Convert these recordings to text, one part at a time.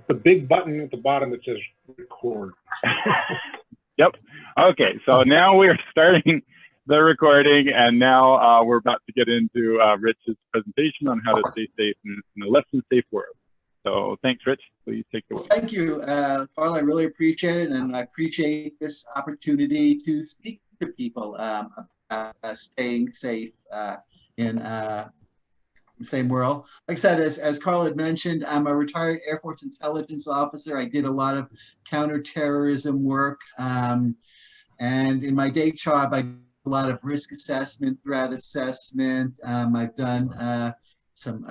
the big button at the bottom that says record. Yep. Okay, so now we're starting the recording, and now we're about to get into Rich's presentation on how to stay safe in a less than safe world. So thanks, Rich. Please take it away. Thank you, Carl. I really appreciate it, and I appreciate this opportunity to speak to people about staying safe in the same world. Like I said, as Carl had mentioned, I'm a retired Air Force intelligence officer. I did a lot of counterterrorism work, and in my day job, I did a lot of risk assessment, threat assessment. I've done some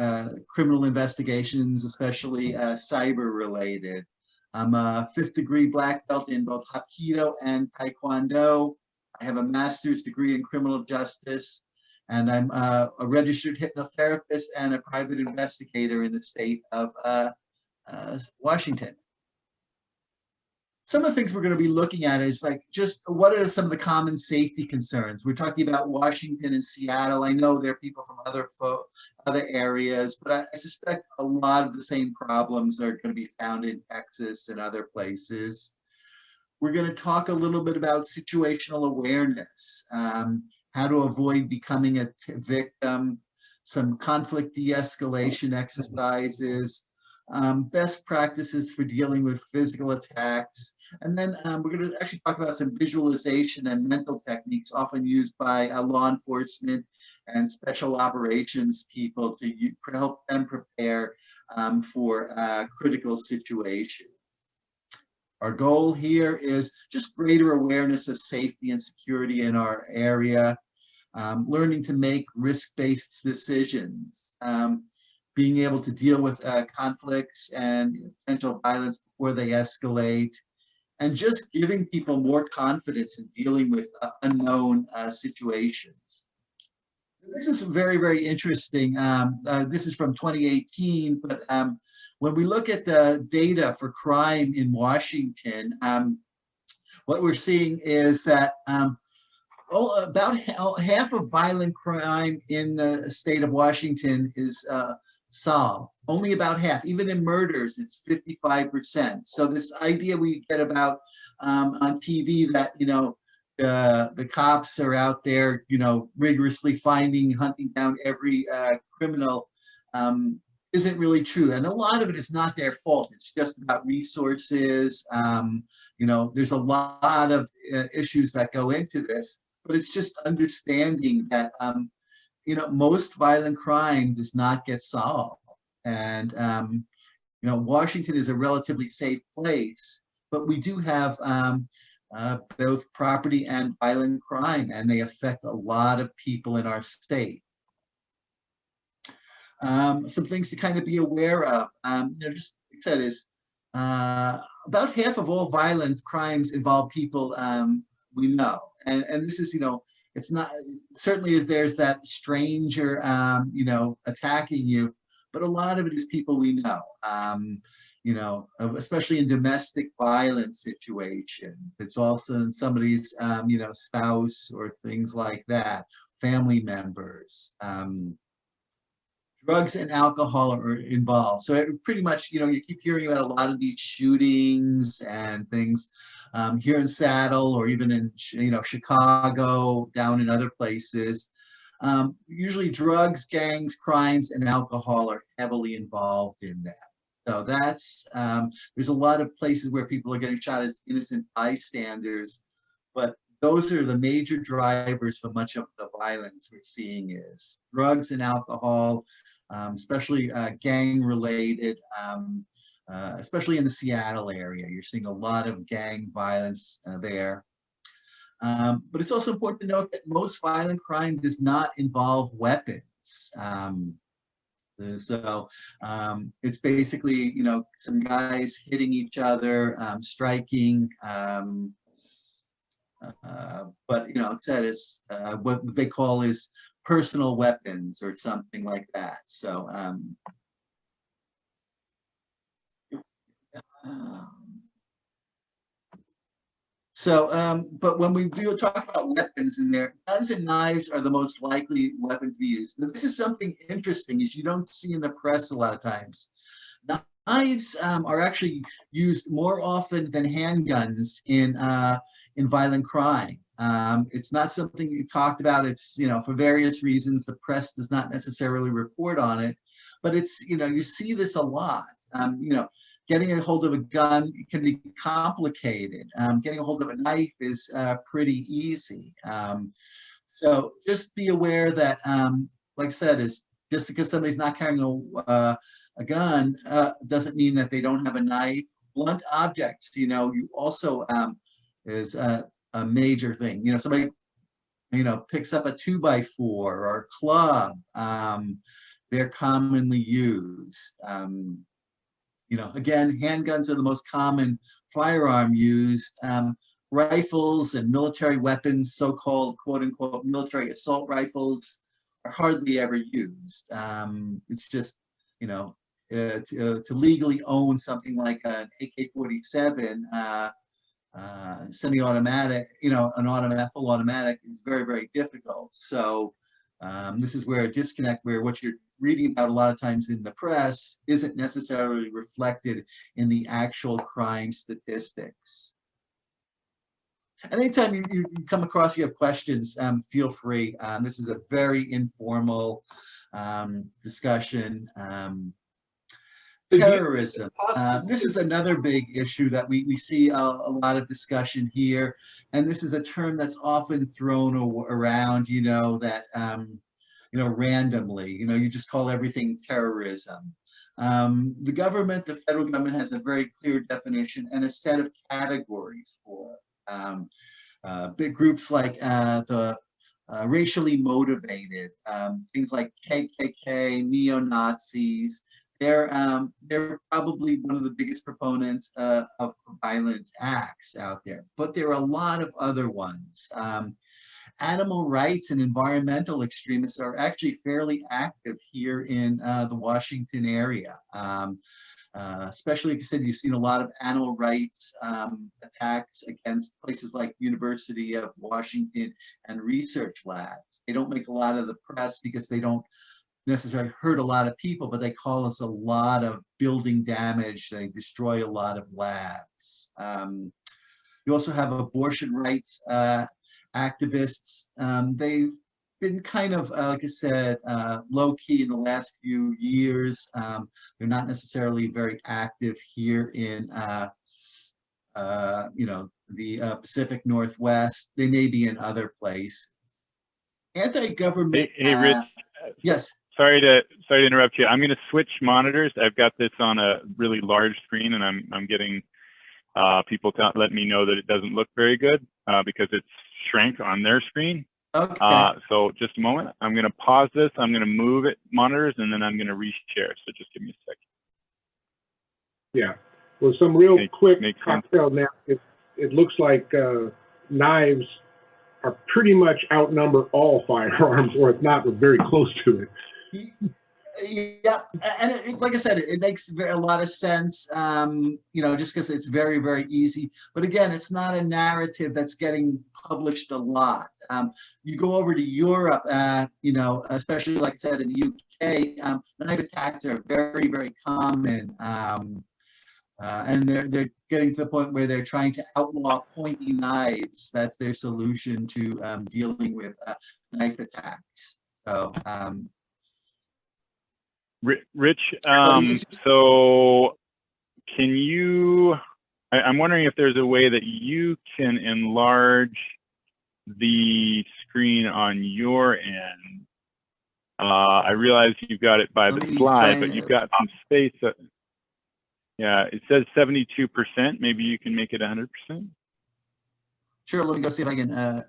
criminal investigations, especially cyber related. I'm a 5th degree black belt in both Hapkido and Taekwondo. I have a master's degree in criminal justice, and I'm a registered hypnotherapist and a private investigator in the state of Washington. Some of the things we're going to be looking at is like just what are some of the common safety concerns. We're talking about Washington and Seattle. I know there are people from other areas, but I suspect a lot of the same problems are going to be found in Texas and other places. We're going to talk a little bit about situational awareness, how to avoid becoming a victim, some conflict de-escalation exercises, best practices for dealing with physical attacks. And then we're going to actually talk about some visualization and mental techniques often used by law enforcement and special operations people to help them prepare for critical situations. Our goal here is just greater awareness of safety and security in our area, learning to make risk-based decisions, being able to deal with conflicts and potential violence before they escalate, and just giving people more confidence in dealing with unknown situations. This is very, very interesting. This is from 2018, but when we look at the data for crime in Washington, what we're seeing is that about half of violent crime in the state of Washington is solved. Only about half. Even in murders, it's 55%. So this idea we get about on TV that, you know, the cops are out there, you know, rigorously hunting down every criminal isn't really true. And a lot of it is not their fault. It's just about resources. You know, there's a lot of issues that go into this, but it's just understanding that, you know, most violent crime does not get solved. And, you know, Washington is a relatively safe place, but we do have both property and violent crime, and they affect a lot of people in our state. Some things to kind of be aware of, you know, just like I said, is about half of all violent crimes involve people we know. And this is, you know, it's not, certainly is there's that stranger, you know, attacking you, but a lot of it is people we know, you know, especially in domestic violence situations. It's also in somebody's, you know, spouse or things like that, family members. Drugs and alcohol are involved. So it pretty much, you know, you keep hearing about a lot of these shootings and things here in Seattle or even in, you know, Chicago, down in other places. Usually drugs, gangs, crimes, and alcohol are heavily involved in that. So that's, there's a lot of places where people are getting shot as innocent bystanders, but those are the major drivers for much of the violence we're seeing is drugs and alcohol, especially gang related, especially in the Seattle area. You're seeing a lot of gang violence there. But it's also important to note that most violent crime does not involve weapons. So it's basically, you know, some guys hitting each other, striking, but, you know, it said is what they call is personal weapons or something like that. So, but when we do talk about weapons in there, guns and knives are the most likely weapons to be used. Now, this is something interesting is you don't see in the press a lot of times. Knives are actually used more often than handguns in violent crime. It's not something you talked about. It's, for various reasons, the press does not necessarily report on it, but it's, you see this a lot. Getting a hold of a gun can be complicated. Getting a hold of a knife is pretty easy. So just be aware that, like I said, is just because somebody's not carrying a gun doesn't mean that they don't have a knife. Blunt objects, you also is a major thing. Somebody, picks up a 2x4 or a club. They're commonly used. Again, handguns are the most common firearm used. Rifles and military weapons, so-called quote unquote military assault rifles, are hardly ever used. It's just, to legally own something like an AK-47 semi-automatic, full automatic is very, very difficult. So this is where a disconnect, where what you're reading about a lot of times in the press isn't necessarily reflected in the actual crime statistics. Anytime you come across, you have questions, feel free. This is a very informal discussion. Terrorism. This is another big issue that we see a lot of discussion here. And this is a term that's often thrown around, that, randomly, you just call everything terrorism. The government, the federal government, has a very clear definition and a set of categories for it. Big groups like the racially motivated, things like KKK, neo-Nazis, they're probably one of the biggest proponents of violent acts out there. But there are a lot of other ones. Animal rights and environmental extremists are actually fairly active here in the Washington area. Especially, like I said, you've seen a lot of animal rights attacks against places like University of Washington and research labs. They don't make a lot of the press because they don't necessarily hurt a lot of people, but they cause us a lot of building damage. They destroy a lot of labs. You also have abortion rights activists. They've been kind of, like I said, low-key in the last few years. They're not necessarily very active here in, the Pacific Northwest. They may be in other places. Anti-government. Hey, Rich. Yes. Sorry to interrupt you. I'm going to switch monitors. I've got this on a really large screen, and I'm getting people let me know that it doesn't look very good because it's shrank on their screen. Okay. So just a moment. I'm going to pause this. I'm going to move it monitors, and then I'm going to reshare. So just give me a second. Yeah. Well, some real quick cocktail now. It looks like knives are pretty much outnumber all firearms, or if not, we're very close to it. Yeah, and like I said, it makes a lot of sense, just because it's very, very easy. But again, it's not a narrative that's getting published a lot. You go over to Europe, especially like I said in the UK, knife attacks are very, very common. And they're getting to the point where they're trying to outlaw pointy knives. That's their solution to dealing with knife attacks. So. Rich, so can you, I'm wondering if there's a way that you can enlarge the screen on your end. I realize you've got it by the slide, but you've got some space. Yeah, it says 72%. Maybe you can make it 100%. Sure, let me go see if I can.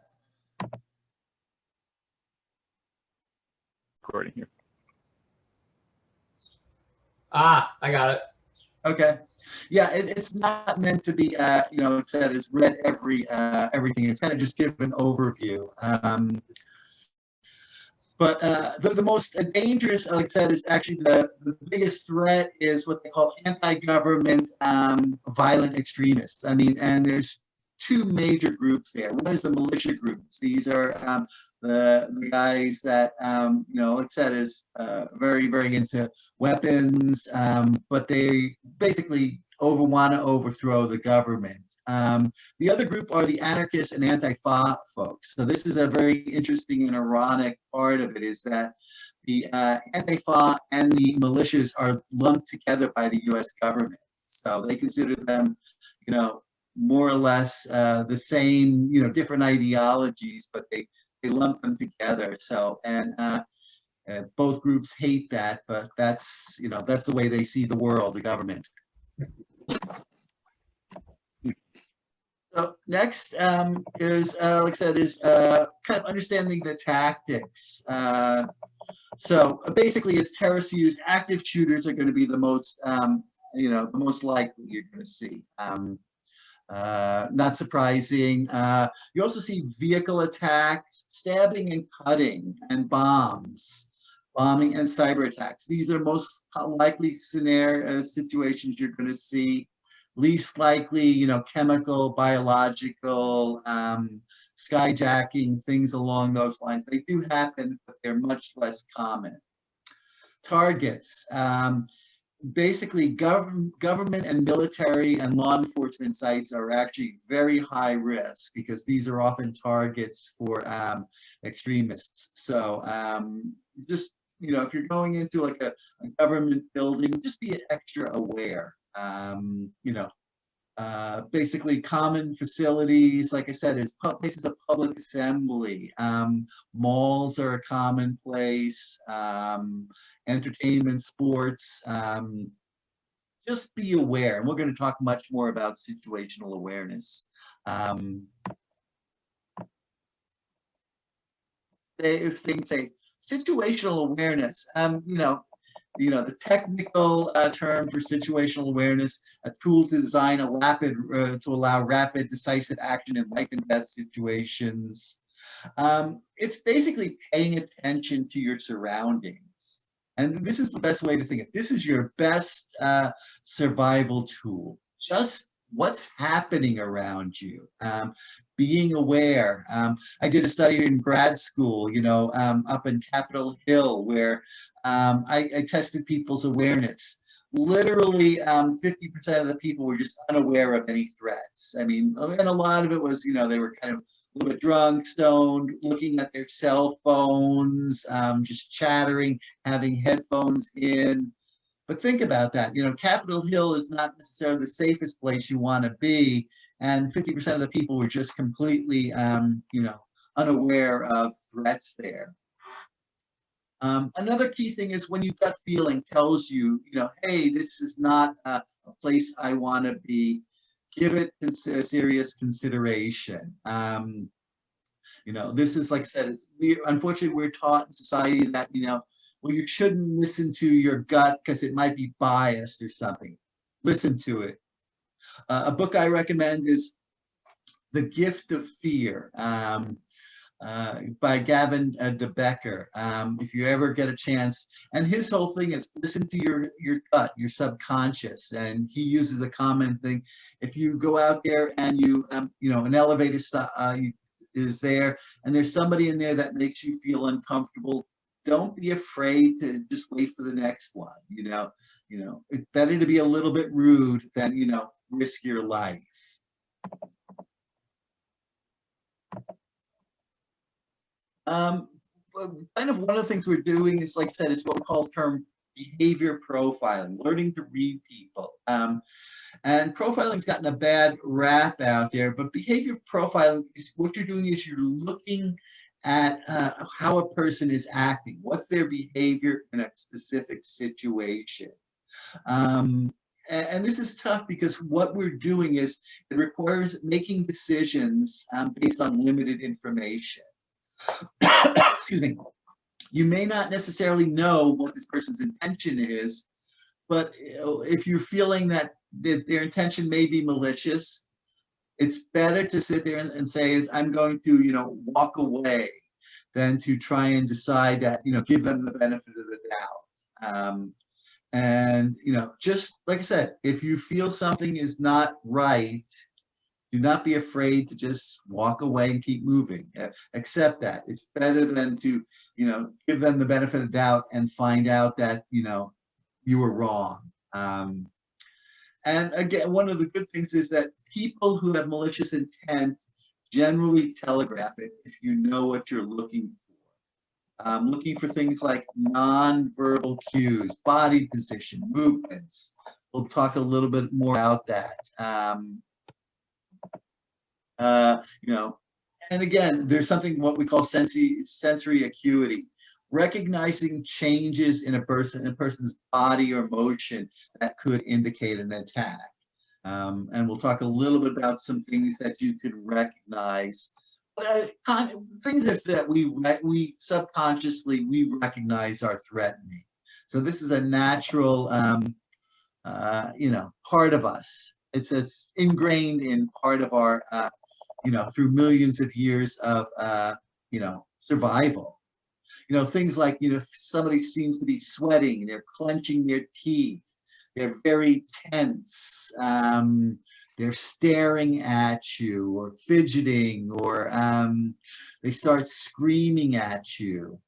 Recording here. Ah, I got it. Okay. Yeah, it's not meant to be, it said it's read everything. It's kind of just give an overview. But the most dangerous, like I said, is actually the biggest threat is what they call anti-government violent extremists. I mean, and there's two major groups there. One is the militia groups. These are the guys that, you know, like I said, is very, very into weapons, but they basically want to overthrow the government. The other group are the anarchists and Antifa folks. So this is a very interesting and ironic part of it, is that the Antifa and the militias are lumped together by the U.S. government. So they consider them, you know, more or less the same, you know, different ideologies, but they lump them together. So, and both groups hate that, but that's, you know, that's the way they see the world, the government. So next is, like I said, is kind of understanding the tactics. So basically, as terrorists use, active shooters are going to be the most, you know, the most likely you're going to see. Not surprising. You also see vehicle attacks, stabbing and cutting, and bombs, bombing and cyber attacks. These are most likely scenario situations you're going to see. Least likely, you know, chemical, biological, skyjacking, things along those lines. They do happen, but they're much less common. Targets. Basically, government and military and law enforcement sites are actually very high risk because these are often targets for extremists. So just, you know, if you're going into like a government building, just be extra aware. You know, basically common facilities, like I said, is places of public assembly. Malls are a common place. Entertainment, sports. Just be aware, and we're going to talk much more about situational awareness. They say situational awareness. You know, the technical term for situational awareness, a tool to design a to allow rapid, decisive action in life and death situations. It's basically paying attention to your surroundings. And this is the best way to think of it. This is your best survival tool. Just what's happening around you. Being aware. I did a study in grad school, you know, up in Capitol Hill, where I tested people's awareness. Literally 50% of the people were just unaware of any threats. I mean, and a lot of it was, you know, they were kind of a little bit drunk, stoned, looking at their cell phones, just chattering, having headphones in. But think about that. You know, Capitol Hill is not necessarily the safest place you want to be, and 50% of the people were just completely, you know, unaware of threats there. Another key thing is when your gut feeling tells you, you know, hey, this is not a place I want to be, give it serious consideration. You know, this is, like I said, unfortunately, we're taught in society that, you know, well, you shouldn't listen to your gut because it might be biased or something. Listen to it. A book I recommend is The Gift of Fear. By Gavin de Becker, if you ever get a chance. And his whole thing is listen to your gut, your subconscious. And he uses a common thing. If you go out there and you know, an elevator is there and there's somebody in there that makes you feel uncomfortable, don't be afraid to just wait for the next one. You know, it's better to be a little bit rude than, you know, risk your life. Kind of one of the things we're doing is, like I said, is what we call term behavior profiling, learning to read people. And profiling's gotten a bad rap out there, but behavior profiling is what you're doing is you're looking at how a person is acting. What's their behavior in a specific situation? And this is tough because what we're doing is it requires making decisions based on limited information. Excuse me. You may not necessarily know what this person's intention is, but if you're feeling that their intention may be malicious, it's better to sit there and say, I'm going to, you know, walk away than to try and decide that, you know, give them the benefit of the doubt. And, you know, just like I said, if you feel something is not right, Do not be afraid to just walk away and keep moving. Accept that. It's better than to, give them the benefit of doubt and find out that, you were wrong. And again, one of the good things is that people who have malicious intent generally telegraph it if you know what you're looking for. Looking for things like nonverbal cues, body position, movements. We'll talk a little bit more about that. And again, there's something what we call sensory acuity, recognizing changes in a person's body or motion that could indicate an attack. And we'll talk a little bit about some things that you could recognize. Things that we subconsciously we recognize are threatening. So this is a natural, part of us. It's ingrained in part of our, through millions of years of, survival. Things like, if somebody seems to be sweating, they're clenching their teeth, they're very tense, they're staring at you or fidgeting, or they start screaming at you,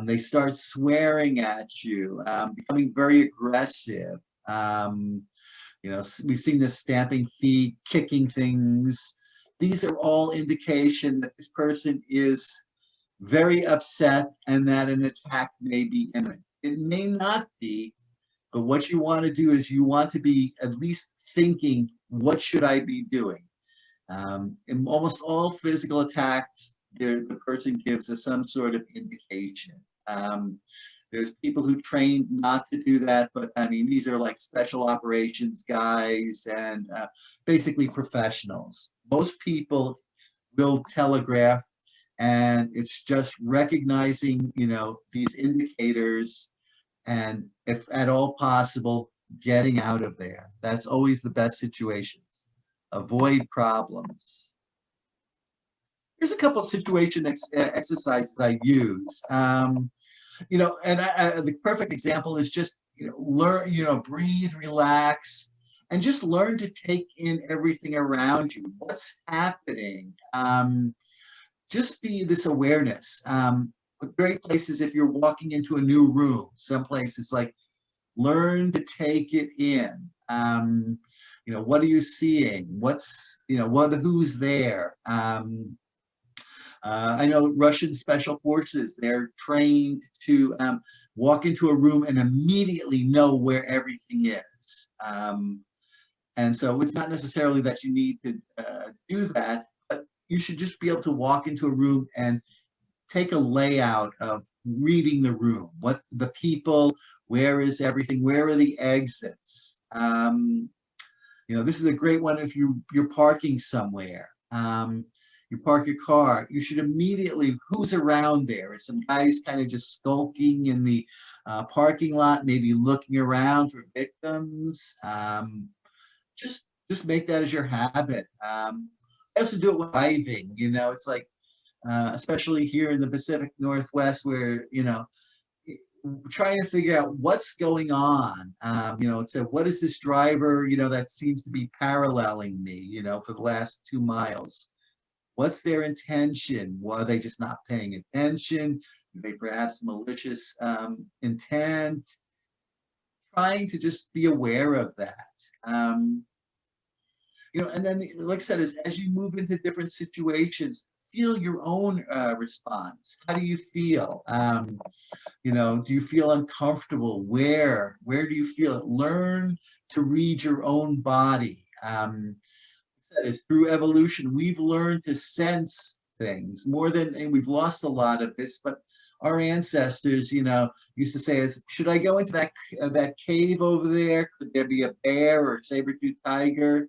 they start swearing at you, becoming very aggressive. We've seen this stamping feet, kicking things. These are all indication that this person is very upset and that an attack may be imminent. It may not be, but what you want to do is you want to be at least thinking, what should I be doing? In almost all physical attacks, the person gives us some sort of indication. There's people who train not to do that, but I mean, these are like special operations guys and basically professionals. Most people will telegraph, and it's just recognizing, these indicators, and if at all possible, getting out of there. That's always the best situations. Avoid problems. Here's a couple of situation exercises I use. And the perfect example is just, learn, breathe, relax, and just learn to take in everything around you. What's happening? Just be this awareness. A great place is if you're walking into a new room, someplace it's like, learn to take it in. What are you seeing? Who's there? I know Russian special forces, they're trained to walk into a room and immediately know where everything is. And so it's not necessarily that you need to do that, but you should just be able to walk into a room and take a layout of reading the room. What the people, where is everything, where are the exits? This is a great one if you're parking somewhere. You park your car, you should immediately, who's around there? Is some guys kind of just skulking in the parking lot, maybe looking around for victims? Just make that as your habit. I also do it with driving. It's like, especially here in the Pacific Northwest, where trying to figure out what's going on. It's what is this driver that seems to be paralleling me for the last 2 miles? What's their intention? Were they just not paying attention? Do they perhaps malicious intent? Trying to just be aware of that. And then, like I said, as you move into different situations, feel your own response. How do you feel? Do you feel uncomfortable? Where do you feel it? Learn to read your own body. That is through evolution, we've learned to sense things more than, and we've lost a lot of this, but our ancestors, used to say, should I go into that cave over there? Could there be a bear or a saber-toothed tiger?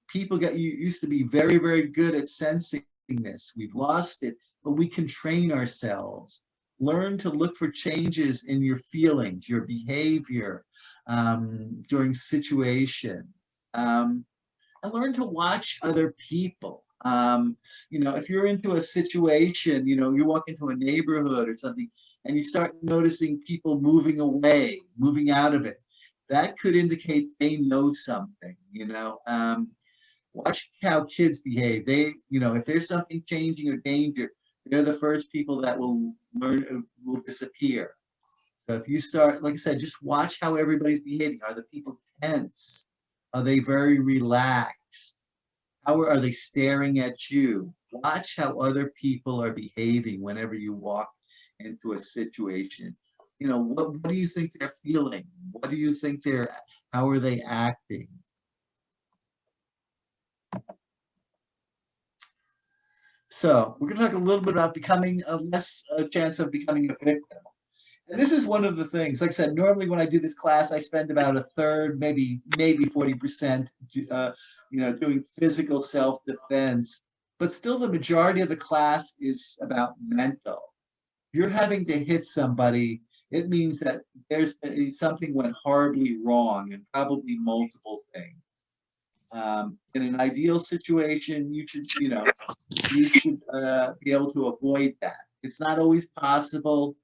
People used to be very, very good at sensing this. We've lost it, but we can train ourselves. Learn to look for changes in your feelings, your behavior during situations. And learn to watch other people. If you're into a situation, you walk into a neighborhood or something, and you start noticing people moving away, moving out of it, that could indicate they know something. Watch how kids behave. They, if there's something changing or danger, they're the first people that will learn, will disappear. So if you start, like I said, just watch how everybody's behaving. Are the people tense? Are they very relaxed? How are they staring at you? Watch how other people are behaving whenever you walk into a situation. What do you think they're feeling? What do you think how are they acting? So we're going to talk a little bit about becoming a chance of becoming a victim. And this is one of the things, like I said, normally when I do this class, I spend about a third, maybe 40%, doing physical self-defense, but still the majority of the class is about mental. If you're having to hit somebody, it means that something went horribly wrong, and probably multiple things. In an ideal situation, you should be able to avoid that. It's not always possible,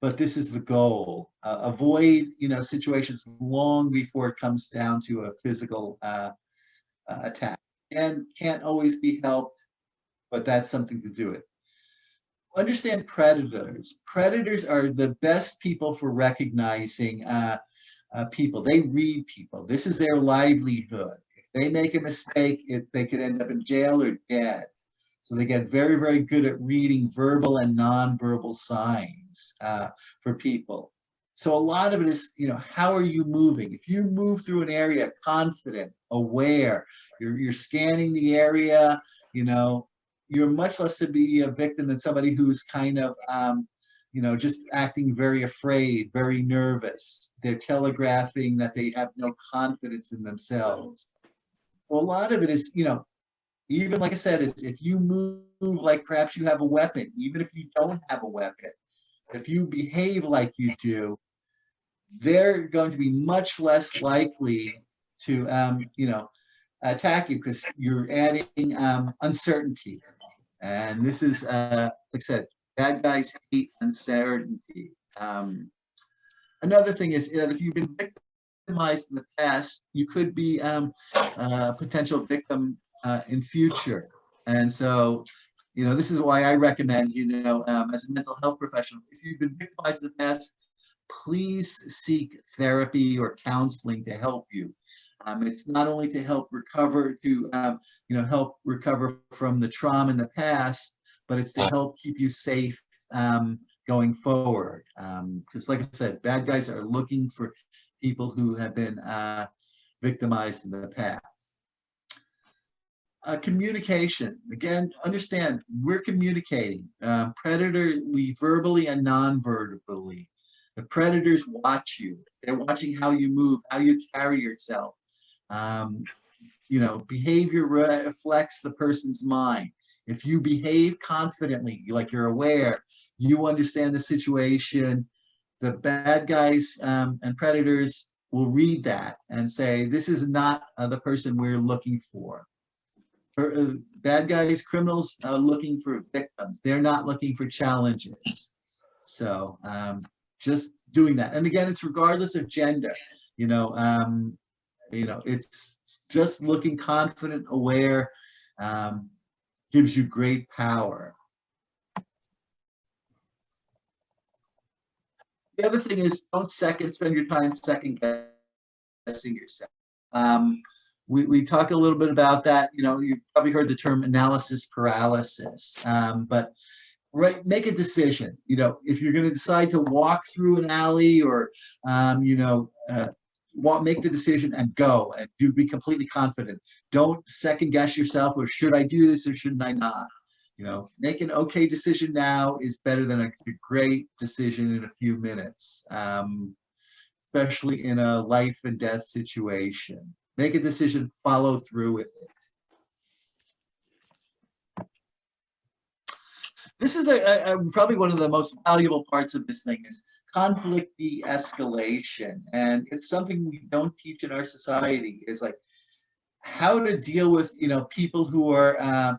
but this is the goal. Avoid, situations long before it comes down to a physical attack. And can't always be helped, but that's something to do it. Understand predators. Predators are the best people for recognizing people. They read people. This is their livelihood. If they make a mistake, they could end up in jail or dead. So they get very, very good at reading verbal and nonverbal signs for people. So a lot of it is, how are you moving? If you move through an area confident, aware, you're scanning the area, you're much less to be a victim than somebody who's kind of, just acting very afraid, very nervous. They're telegraphing that they have no confidence in themselves. Well, a lot of it is, even like I said, is if you move like perhaps you have a weapon, even if you don't have a weapon, if you behave like you do, they're going to be much less likely to, attack you because you're adding uncertainty. And this is, like I said, bad guys hate uncertainty. Another thing is that if you've been victimized in the past, you could be a potential victim in future. And so, this is why I recommend, as a mental health professional, if you've been victimized in the past, please seek therapy or counseling to help you. It's not only to help recover, help recover from the trauma in the past, but it's to help keep you safe going forward. Because like I said, bad guys are looking for people who have been victimized in the past. Communication. Again, understand, we're communicating. We verbally and non-verbally. The predators watch you. They're watching how you move, how you carry yourself. Behavior reflects the person's mind. If you behave confidently, like you're aware, you understand the situation, the bad guys and predators will read that and say, this is not the person we're looking for. Bad guys, criminals are looking for victims. They're not looking for challenges. So just doing that. And again, it's regardless of gender. It's just looking confident, aware, gives you great power. The other thing is, don't spend your time second guessing yourself. We talk a little bit about that. You've probably heard the term analysis paralysis, but make a decision. If you're going to decide to walk through an alley or, make the decision and go and be completely confident. Don't second guess yourself, or should I do this or shouldn't I not? Make an okay decision now is better than a great decision in a few minutes, especially in a life and death situation. Make a decision, follow through with it. This is probably one of the most valuable parts of this thing is conflict de-escalation. And it's something we don't teach in our society, is like how to deal with, people who are,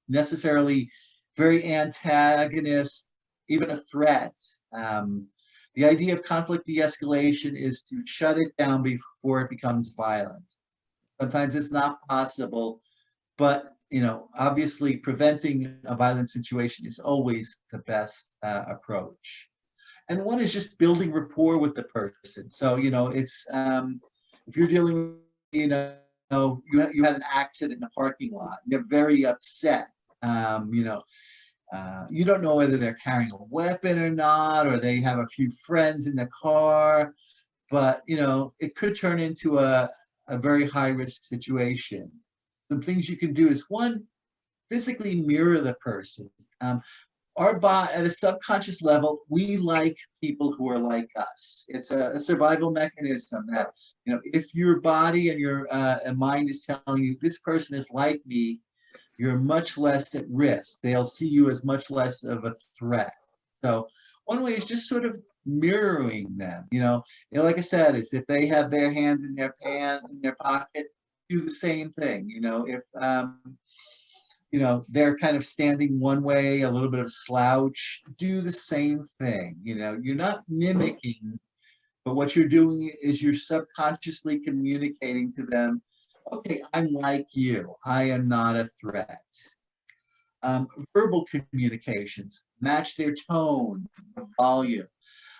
necessarily very antagonist, even a threat. The idea of conflict de-escalation is to shut it down before it becomes violent. Sometimes it's not possible, but obviously preventing a violent situation is always the best approach. And one is just building rapport with the person. So it's if you're dealing with you had an accident in a parking lot, you're very upset. You don't know whether they're carrying a weapon or not, or they have a few friends in the car, but it could turn into a very high risk situation. Some things you can do is, one, physically mirror the person. Our body, at a subconscious level, we like people who are like us. It's a survival mechanism that if your body and your mind is telling you this person is like me, you're much less at risk. They'll see you as much less of a threat. So one way is just sort of mirroring them. Like I said, is if they have their hands in their pants, in their pocket, do the same thing. If they're kind of standing one way, a little bit of slouch, do the same thing. You're not mimicking, but what you're doing is you're subconsciously communicating to them, okay, I'm like you. I am not a threat. Verbal communications, match their tone, volume.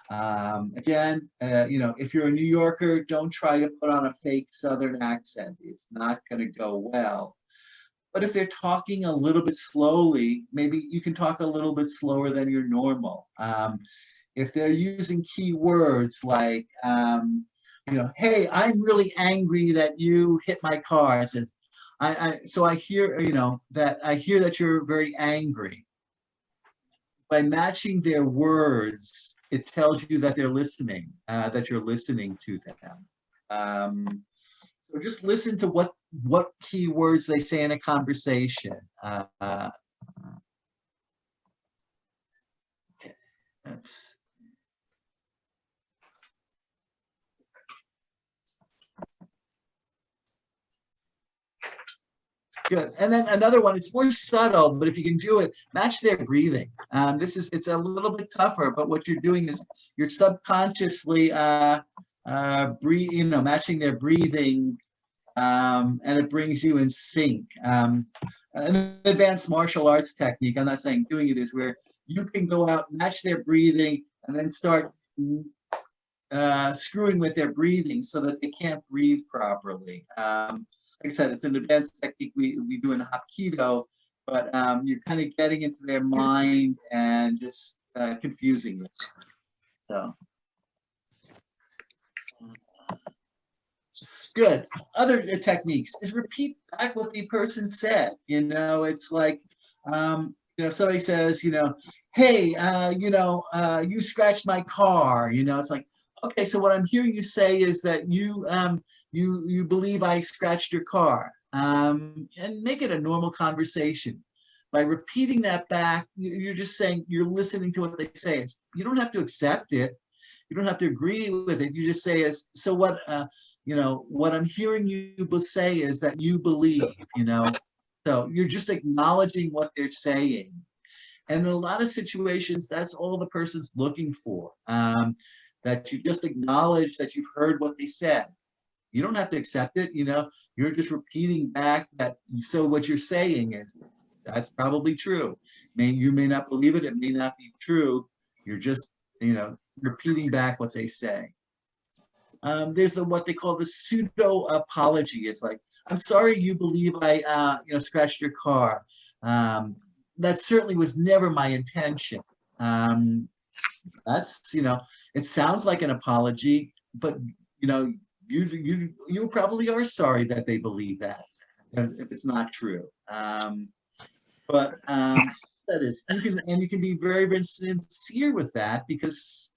Again, if you're a New Yorker, don't try to put on a fake Southern accent. It's not going to go well. But if they're talking a little bit slowly, maybe you can talk a little bit slower than your normal. If they're using key words like, hey, I'm really angry that you hit my car. So I hear, I hear that you're very angry. By matching their words, it tells you that they're listening, that you're listening to them. So just listen to what key words they say in a conversation. Okay. Oops. Good. And then another one, it's more subtle, but if you can do it, match their breathing. It's a little bit tougher, but what you're doing is you're subconsciously matching their breathing, and it brings you in sync. An advanced martial arts technique, I'm not saying doing it, is where you can go out, match their breathing, and then start screwing with their breathing so that they can't breathe properly. Like I said, it's an advanced technique we do in Hapkido, but you're kind of getting into their mind and just confusing them. So. Good. Other techniques is repeat back what the person said. It's like, somebody says, hey, you scratched my car. It's like, okay, so what I'm hearing you say is that you believe I scratched your car, and make it a normal conversation. By repeating that back, you're just saying, you're listening to what they say. You don't have to accept it. You don't have to agree with it. You just say, so what, what I'm hearing you say is that you believe, so you're just acknowledging what they're saying. And in a lot of situations, that's all the person's looking for, that you just acknowledge that you've heard what they said. You don't have to accept it, you're just repeating back that, so what you're saying is, that's probably true. You may not believe it, it may not be true. You're just, repeating back what they say. There's what they call the pseudo apology. It's like, I'm sorry you believe I, scratched your car. That certainly was never my intention. That's, it sounds like an apology, but you probably are sorry that they believe that, if it's not true. That is, you can be very, very sincere with that, because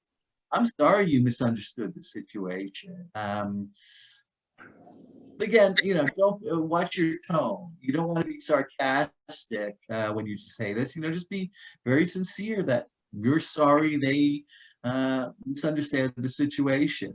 I'm sorry you misunderstood the situation. Again, don't watch your tone. You don't want to be sarcastic when you say this. Just be very sincere that you're sorry they misunderstand the situation.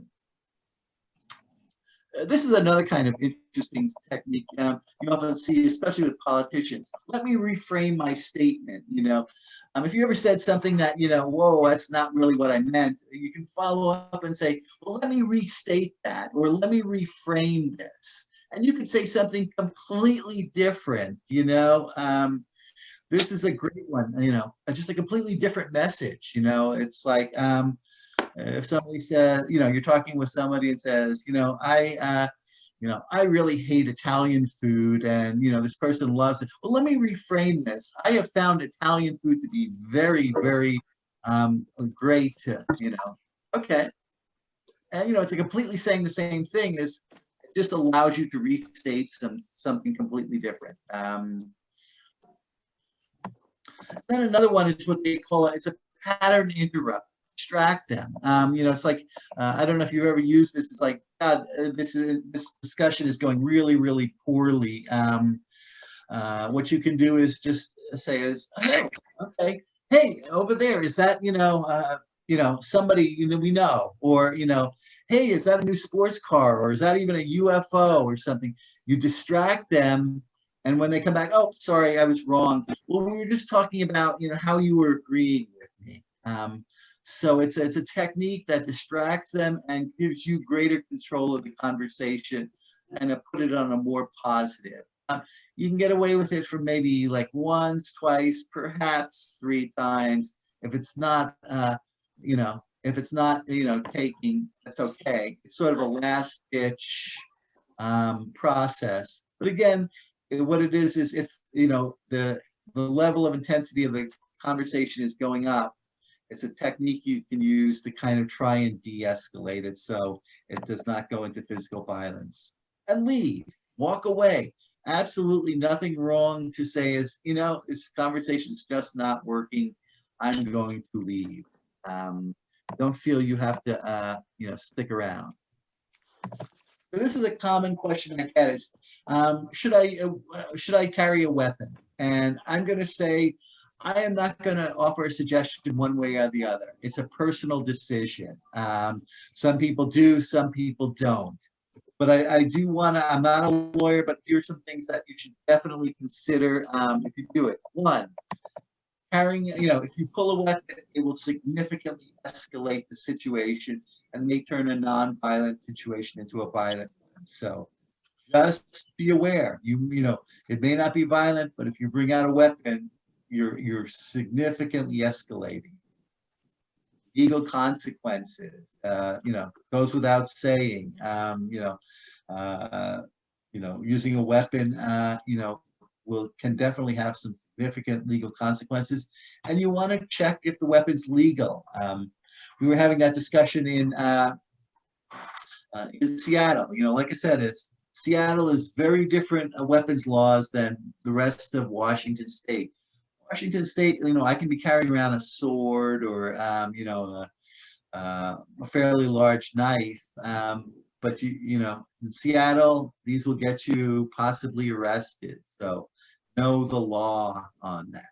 This is another kind of interesting technique you often see, especially with politicians. Let me reframe my statement. If you ever said something that, whoa, that's not really what I meant, you can follow up and say, well, let me restate that, or let me reframe this. and you could say something completely different, you know. This is a great one, you know, just a completely different message, you know. It's like, if somebody says, you know, you're talking with somebody and says, you know, I really hate Italian food, and you know, this person loves it. Well, let me reframe this. I have found Italian food to be very, very great. You know, okay, and you know, it's a completely saying the same thing. Is it just allows you to restate something completely different. Then another one is what they call it's a pattern interrupt. Distract them. You know, it's like I don't know if you've ever used this. It's like, God, this discussion is going really, really poorly. What you can do is just say, oh, okay, hey, over there, is that you know, somebody we know, or you know, hey, is that a new sports car, or is that even a UFO or something? You distract them. And when they come back, oh, sorry, I was wrong. Well, we were just talking about, you know, how you were agreeing with me. So it's a technique that distracts them and gives you greater control of the conversation, and put it on a more positive. You can get away with it for maybe like once, twice, perhaps 3 times. If it's not, you know, taking, that's okay. It's sort of a last ditch process. But again, what it is if you know the level of intensity of the conversation is going up, it's a technique you can use to kind of try and de-escalate it so it does not go into physical violence. And leave, walk away. Absolutely nothing wrong to say is, you know, this conversation is just not working. I'm going to leave. Don't feel you have to, you know, stick around. This is a common question I get is, should I carry a weapon? And I'm going to say, I am not going to offer a suggestion one way or the other. It's a personal decision. Some people do, some people don't. But I do want to, I'm not a lawyer, but here's some things that you should definitely consider if you do it. One, carrying, you know, if you pull a weapon, it will significantly escalate the situation and may turn a non-violent situation into a violent one. So just be aware. You know, it may not be violent, but if you bring out a weapon, you're significantly escalating. Legal consequences, you know, goes without saying. You know, using a weapon, you know, can definitely have some significant legal consequences, and you want to check if the weapon's legal. We were having that discussion in Seattle. You know, like I said, Seattle is very different weapons laws than the rest of Washington State. Washington State, you know, I can be carrying around a sword or, you know, a fairly large knife, but you know, in Seattle, these will get you possibly arrested. So know the law on that.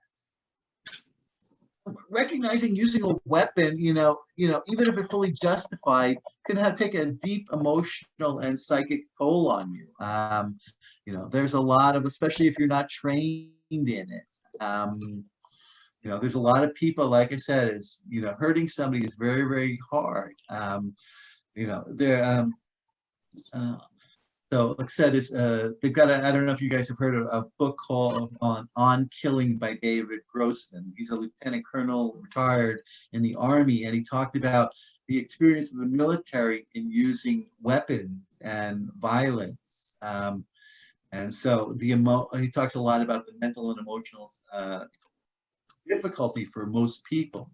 Recognizing using a weapon, you know, even if it's fully justified, can take a deep emotional and psychic toll on you. You know, there's a lot of, especially if you're not trained in it. You know, there's a lot of people, like I said, is, you know, hurting somebody is very, very hard. You know, they're, so like I said, is they've got I don't know if you guys have heard of a book called On Killing by David Grossman. He's a lieutenant colonel, retired in the Army, and he talked about the experience of the military in using weapons and violence. And so he talks a lot about the mental and emotional difficulty for most people.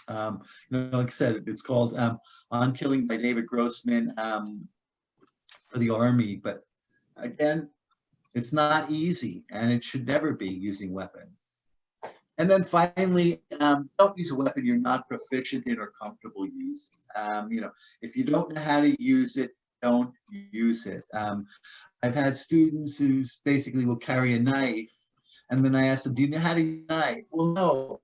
You know, like I said, it's called On Killing by David Grossman. For the Army, but again, it's not easy, and it should never be using weapons. And then finally, don't use a weapon you're not proficient in or comfortable using. You know, if you don't know how to use it, don't use it. I've had students who basically will carry a knife, and then I ask them, "Do you know how to use a knife?" Well, no.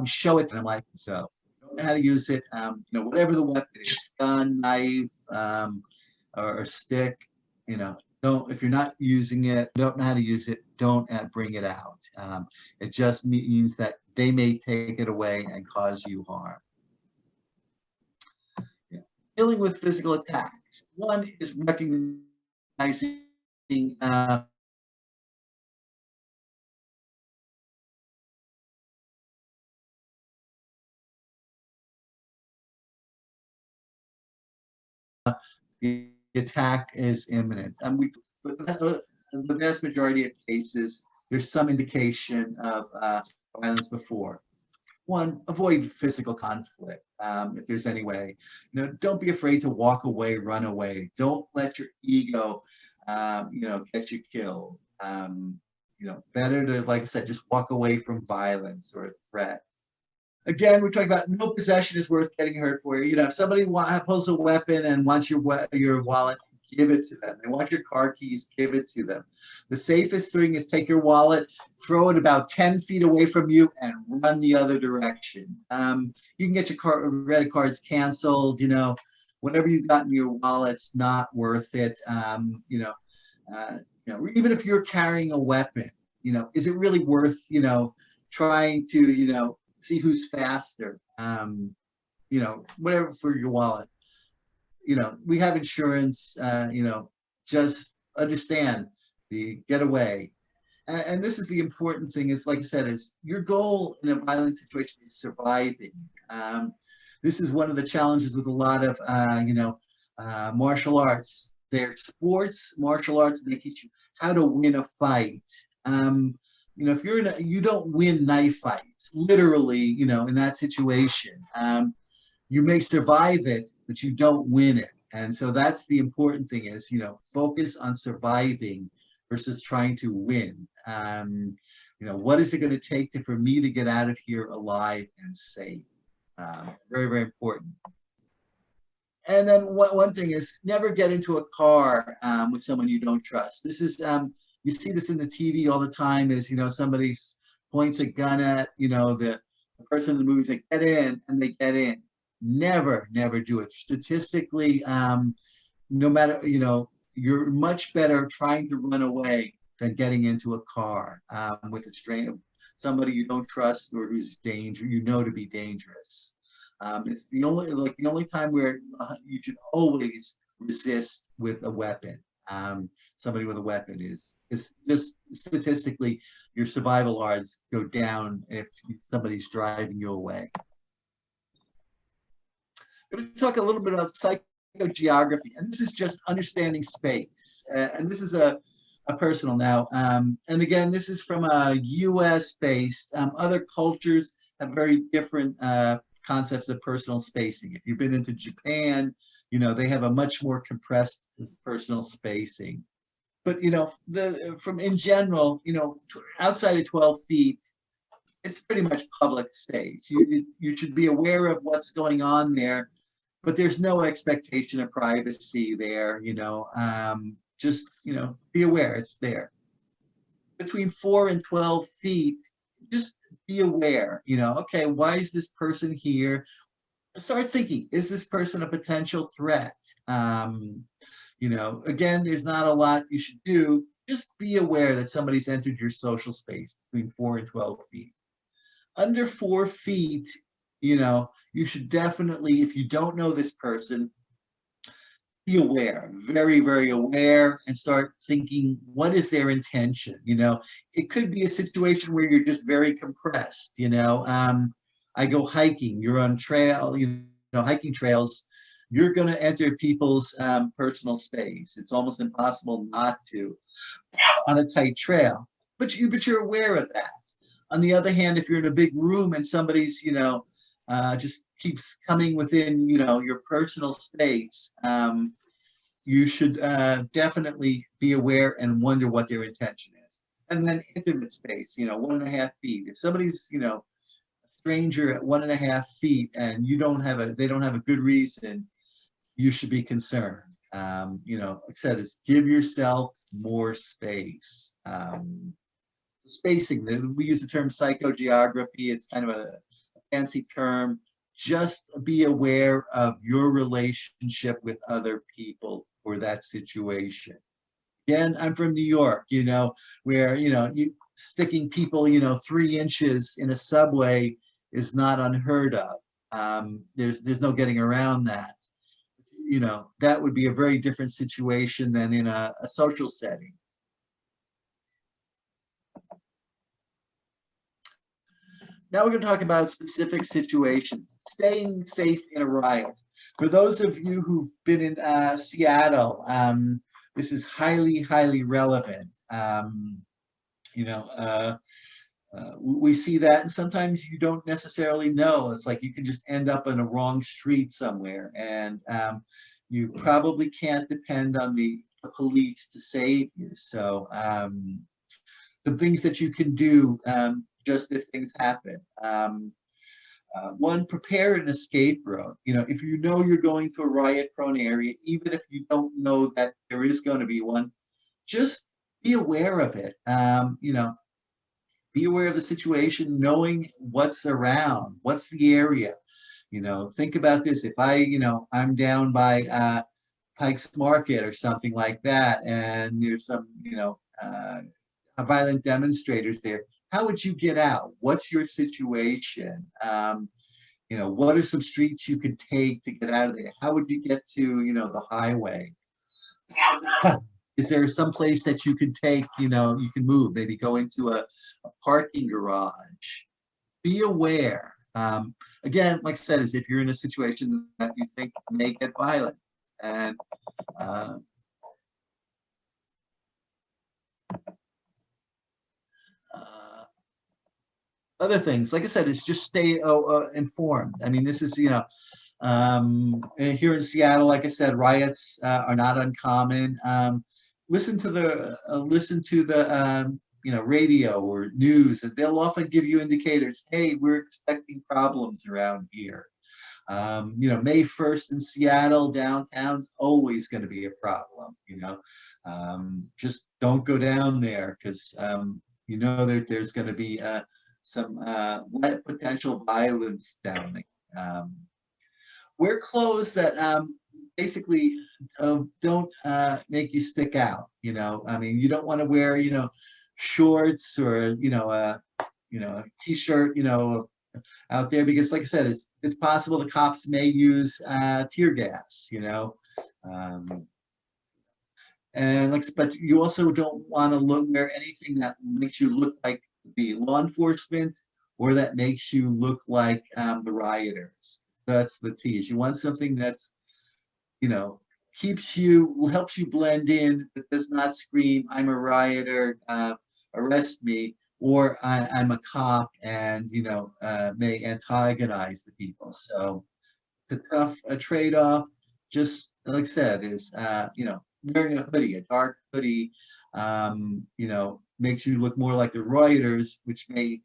Show it, and I'm like, so don't know how to use it. You know, whatever the weapon is, gun, knife, or stick, you know, if you're not using it, don't know how to use it, don't bring it out. It just means that they may take it away and cause you harm. Yeah. Dealing with physical attacks. One is recognizing the attack is imminent. And the vast majority of cases, there's some indication of violence before. One, avoid physical conflict if there's any way. Don't be afraid to walk away, run away. Don't let your ego, get you killed. Better to, like I said, just walk away from violence or a threat. Again, we're talking about no possession is worth getting hurt for. If somebody pulls a weapon and wants your wallet, give it to them. They want your car keys, give it to them. The safest thing is take your wallet, throw it about 10 feet away from you, and run the other direction. You can get your credit cards canceled. Whatever you got in your wallet's not worth it. Even if you're carrying a weapon, is it really worth trying to see who's faster? Whatever for your wallet. We have insurance, just understand the getaway. And this is the important thing is, like I said, is your goal in a violent situation is surviving. This is one of the challenges with a lot of, martial arts. They're sports, martial arts, and they teach you how to win a fight. If you don't win knife fights, literally, in that situation. You may survive it, but you don't win it. And so that's the important thing is, focus on surviving versus trying to win. What is it going to take for me to get out of here alive and safe? Very, very important. And then one thing is never get into a car with someone you don't trust. This is, you see this in the TV all the time is, somebody points a gun at, the person in the movie, like, get in, and they get in. Never do it. Statistically, no matter, you're much better trying to run away than getting into a car with a stranger, somebody you don't trust or who's to be dangerous. It's the only time where you should always resist with a weapon. Somebody with a weapon is just statistically, your survival odds go down if somebody's driving you away. I'm going to talk a little bit about psychogeography, and this is just understanding space. And this is a personal now. And again, this is from a US-based. Other cultures have very different concepts of personal spacing. If you've been into Japan, they have a much more compressed personal spacing. But, in general, outside of 12 feet, it's pretty much public space. You should be aware of what's going on there, but there's no expectation of privacy there, just, be aware it's there. Between 4 and 12 feet, just be aware, okay, why is this person here? Start thinking, is this person a potential threat? Again, there's not a lot you should do. Just be aware that somebody's entered your social space between 4 and 12 feet. Under 4 feet, you should definitely, if you don't know this person, be aware, very, very aware, and start thinking, what is their intention? It could be a situation where you're just very compressed. I go hiking, you're on trail, hiking trails, you're going to enter people's personal space. It's almost impossible not to on a tight trail, but you're aware of that. On the other hand, if you're in a big room and somebody's, just keeps coming within, your personal space, you should definitely be aware and wonder what their intention is. And then intimate space, 1.5 feet. If somebody's, a stranger at 1.5 feet and they don't have a good reason, you should be concerned. Like I said, is give yourself more space. Spacing, we use the term psychogeography. It's kind of a fancy term. Just be aware of your relationship with other people or that situation. Again, I'm from New York, where, you sticking people, 3 inches in a subway is not unheard of. There's no getting around that. That would be a very different situation than in a social setting. Now we're going to talk about specific situations. Staying safe in a riot. For those of you who've been in Seattle, this is highly, highly relevant. We see that, and sometimes you don't necessarily know. It's like you can just end up in a wrong street somewhere, and you probably can't depend on the police to save you. So the things that you can do just if things happen. One, prepare an escape route. If you know you're going to a riot-prone area, even if you don't know that there is going to be one, just be aware of it. Be aware of the situation, knowing what's around, what's the area. Think about this. If I'm down by Pike's Market or something like that, and there's some, violent demonstrators there, how would you get out? What's your situation? What are some streets you could take to get out of there? How would you get to, the highway? Is there some place that you could take, you can move, maybe go into a parking garage? Be aware. Again, like I said, is if you're in a situation that you think may get violent. And other things, like I said, is just stay informed. I mean, this is, here in Seattle, like I said, riots are not uncommon. Listen to the radio or news, and they'll often give you indicators. Hey, we're expecting problems around here. May 1st in Seattle, downtown's always going to be a problem. Just don't go down there because there's going to be some potential violence down there. Wear clothes that basically don't make you stick out. I mean, you don't want to wear shorts or a t-shirt out there, because like I said, it's possible the cops may use tear gas. But you also don't want to wear anything that makes you look like the law enforcement or that makes you look like the rioters. That's the tease. You want something that's, helps you blend in, but does not scream, I'm a rioter, arrest me, or I'm a cop and, may antagonize the people. So it's a tough trade-off. Just like I said, is, wearing a hoodie, a dark hoodie, makes you look more like the rioters, which may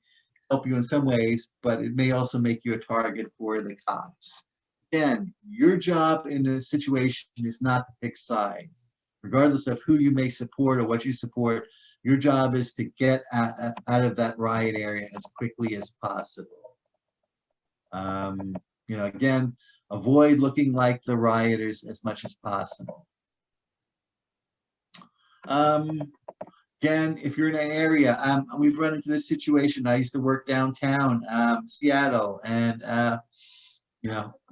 help you in some ways, but it may also make you a target for the cops. Again, your job in a situation is not to pick sides. Regardless of who you may support or what you support, your job is to get out of that riot area as quickly as possible. Again, avoid looking like the rioters as much as possible. Again, if you're in an area, we've run into this situation. I used to work downtown Seattle, and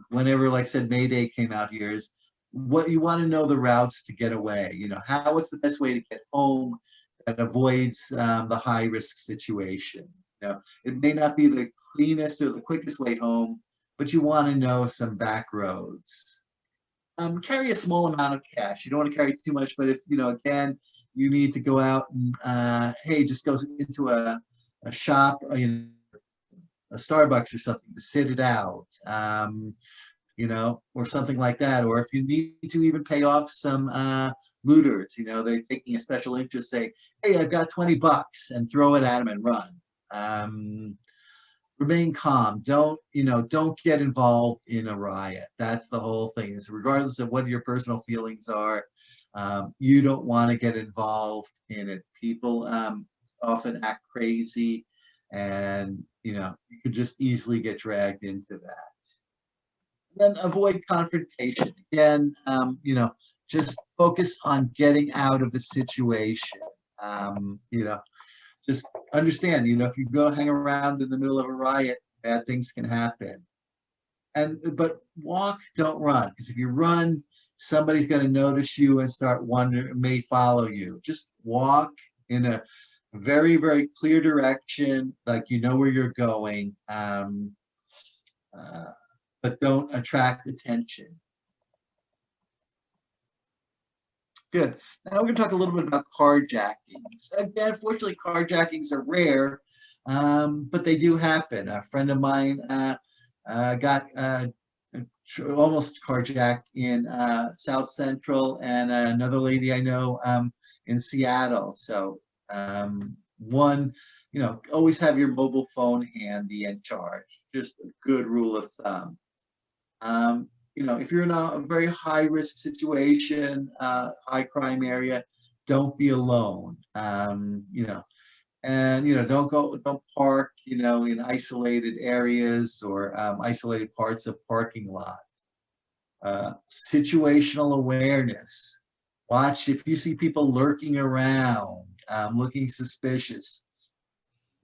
whenever, like I said, May Day came out here, is what you want to know the routes to get away. What's the best way to get home that avoids the high risk situation. It may not be the cleanest or the quickest way home, but you want to know some back roads. Carry a small amount of cash. You don't want to carry too much, but if, again, you need to go out and, hey, just go into a shop, a Starbucks or something to sit it out, or something like that. Or if you need to even pay off some looters, they're taking a special interest, say, hey, I've got $20 and throw it at them and run. Remain calm. Don't get involved in a riot. That's the whole thing, is regardless of what your personal feelings are, you don't want to get involved in it. People often act crazy, and you could just easily get dragged into that. Then avoid confrontation. Again, just focus on getting out of the situation. You know, just understand, you know, if you go hang around in the middle of a riot, bad things can happen. But walk, don't run, because if you run, somebody's going to notice you and start wondering, may follow you. Just walk in a very, very clear direction, like you know where you're going, but don't attract attention. Good. Now we're going to talk a little bit about carjackings. Again, fortunately, carjackings are rare, but they do happen. A friend of mine got almost carjacked in South Central, and another lady I know in Seattle. So one, you know, always have your mobile phone handy and charged. Just a good rule of thumb. You know, if you're in a very high risk situation, high crime area, don't be alone. You know, and you know, don't park, you know, in isolated areas or isolated parts of parking lots. Situational awareness. Watch if you see people lurking around, looking suspicious.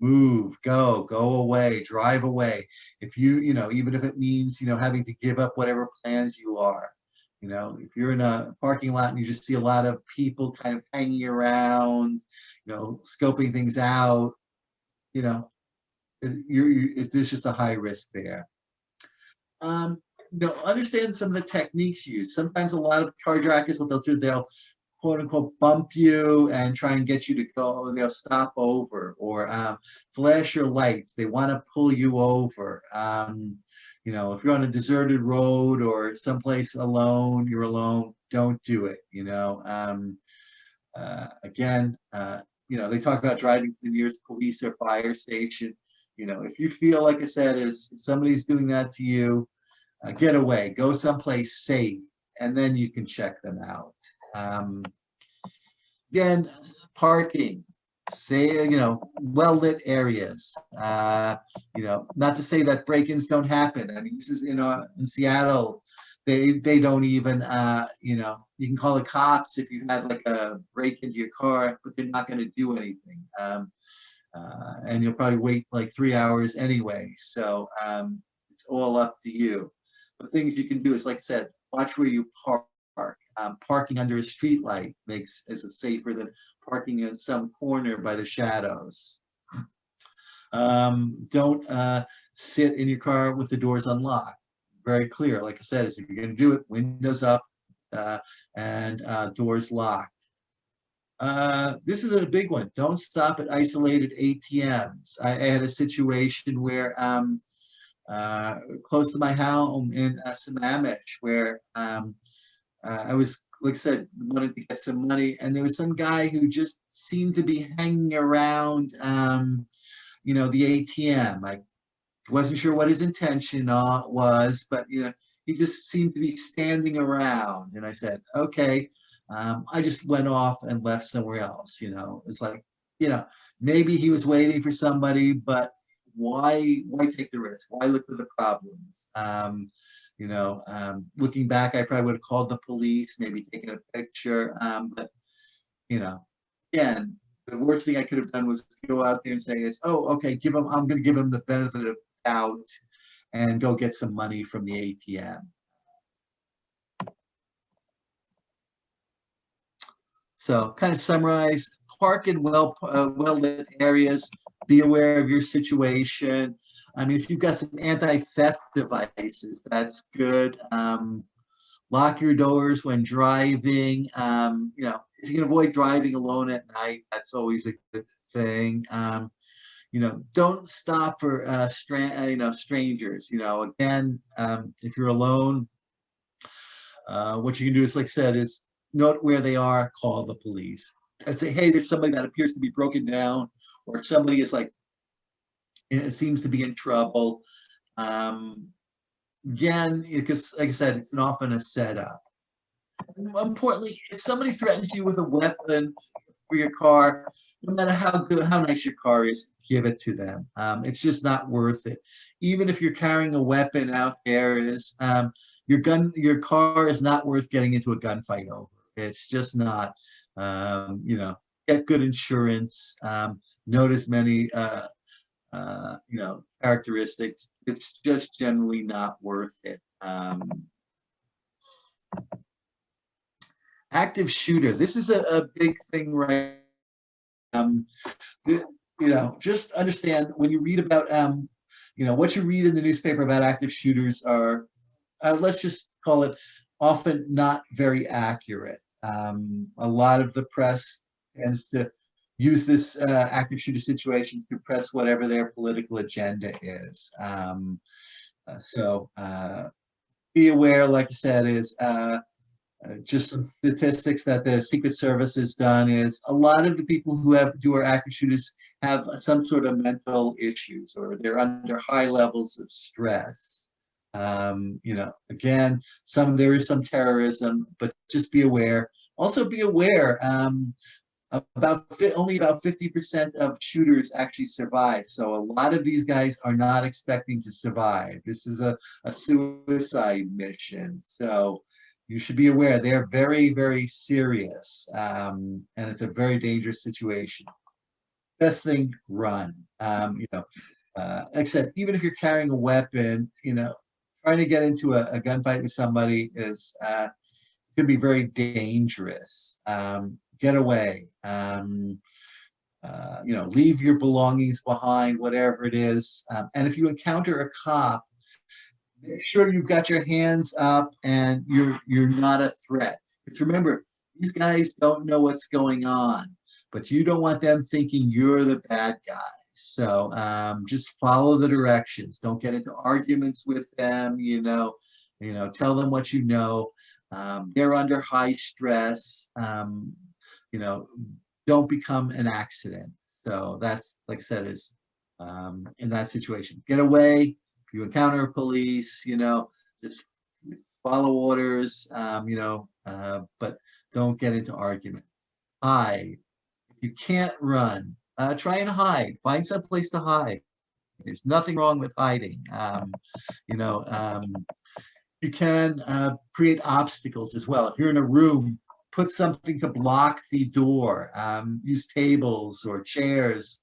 Move, go away, drive away. If you know, even if it means, you know, having to give up whatever plans you are, you know, if you're in a parking lot and you just see a lot of people kind of hanging around, you know, scoping things out, you know, there's just a high risk there. You know, understand some of the techniques used. Sometimes a lot of carjackers, what they'll do, they'll quote unquote bump you and try and get you to go, they'll stop over, or flash your lights. They want to pull you over. You know, if you're on a deserted road or someplace alone, you're alone, don't do it, you know. Again, you know, they talk about driving to the nearest police or fire station. You know, if you feel, like I said, if somebody's doing that to you, get away, go someplace safe, and then you can check them out. Again, parking, say, you know, well-lit areas. You know, not to say that break-ins don't happen. I mean, this is in Seattle. They don't even, you know, you can call the cops if you had like a break into your car, but they're not going to do anything. And you'll probably wait like 3 hours anyway. So it's all up to you. The things you can do is, like I said, watch where you park. Parking under a street light is safer than parking in some corner by the shadows. Don't sit in your car with the doors unlocked. Very clear, like I said, is if you're going to do it, windows up and doors locked. This is a big one. Don't stop at isolated ATMs. I had a situation where close to my home in Sammamish, where I was, like I said, wanted to get some money, and there was some guy who just seemed to be hanging around, you know, the ATM. I wasn't sure what his intention was, but you know, he just seemed to be standing around. And I said, okay. I just went off and left somewhere else. You know, it's like, you know, maybe he was waiting for somebody, but why take the risk? Why look for the problems? You know, looking back, I probably would have called the police, maybe taken a picture. But, you know, again, the worst thing I could have done was go out there and say, oh, okay, I'm going to give him the benefit of the doubt and go get some money from the ATM. So kind of summarize, park in well-lit areas, be aware of your situation. I mean, if you've got some anti-theft devices, that's good. Lock your doors when driving. You know, if you can avoid driving alone at night, that's always a good thing. You know, don't stop for strangers. You know, again, if you're alone, what you can do is, like I said, is note where they are, call the police, and say, hey, there's somebody that appears to be broken down, or somebody is like, it seems to be in trouble. Again, because like I said, it's often a setup. And more importantly, if somebody threatens you with a weapon for your car, no matter how nice your car is, give it to them. It's just not worth it. Even if you're carrying a weapon out there, your car is not worth getting into a gunfight over. It's just not. You know, get good insurance. Note as many you know, characteristics. It's just generally not worth it. Active shooter. This is a big thing, right? You know, just understand when you read about, you know, what you read in the newspaper about active shooters are, let's just call it, often not very accurate. A lot of the press tends to use this active shooter situations to press whatever their political agenda is. So be aware, like I said, is just some statistics that the Secret Service has done is a lot of the people who are active shooters have some sort of mental issues, or they're under high levels of stress. You know, again, there is some terrorism, but just be aware. Also be aware, only about 50% of shooters actually survive. So a lot of these guys are not expecting to survive. This is a suicide mission. So you should be aware they're very, very serious, and it's a very dangerous situation. Best thing, run. You know, like I said, even if you're carrying a weapon, you know, trying to get into a gunfight with somebody is could be very dangerous. Get away. You know, leave your belongings behind, whatever it is. And if you encounter a cop, make sure you've got your hands up and you're not a threat. Because remember, these guys don't know what's going on, but you don't want them thinking you're the bad guy. So just follow the directions. Don't get into arguments with them. You know, tell them what you know. They're under high stress. You know, don't become an accident. So that's, like I said, is in that situation. Get away. If you encounter police, you know, just follow orders, you know, but don't get into arguments. Hide. If you can't run, try and hide. Find some place to hide. There's nothing wrong with hiding. You know, you can create obstacles as well. If you're in a room, put something to block the door. Use tables or chairs.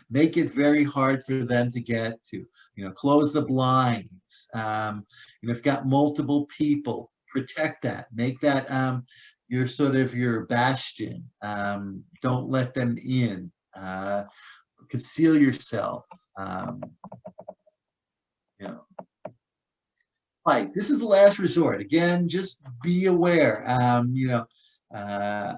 Make it very hard for them to get to. You know, close the blinds. You know, if you've got multiple people, protect that. Make that your sort of your bastion. Don't let them in. Conceal yourself. You know, fight. This is the last resort. Again, just be aware. You know,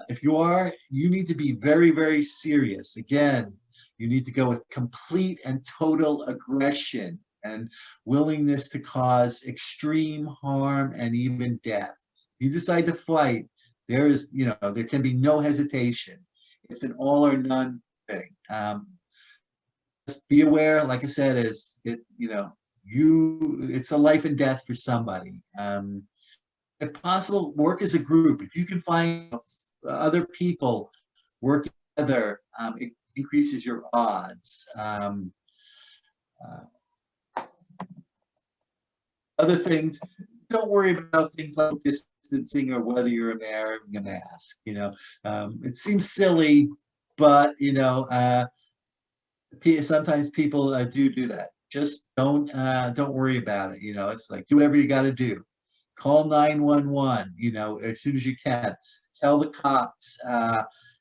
if you need to be very, very serious. Again, you need to go with complete and total aggression and willingness to cause extreme harm and even death. If you decide to fight, there can be no hesitation. It's an all or none thing. Just be aware, like I said, it's a life and death for somebody. If possible, work as a group. If you can find other people working together, it increases your odds. Other things, don't worry about things like distancing or whether you're wearing a mask. You know, it seems silly, but you know, sometimes people do that. Just don't worry about it. You know, it's like do whatever you got to do. Call 911. You know, as soon as you can. Tell the cops,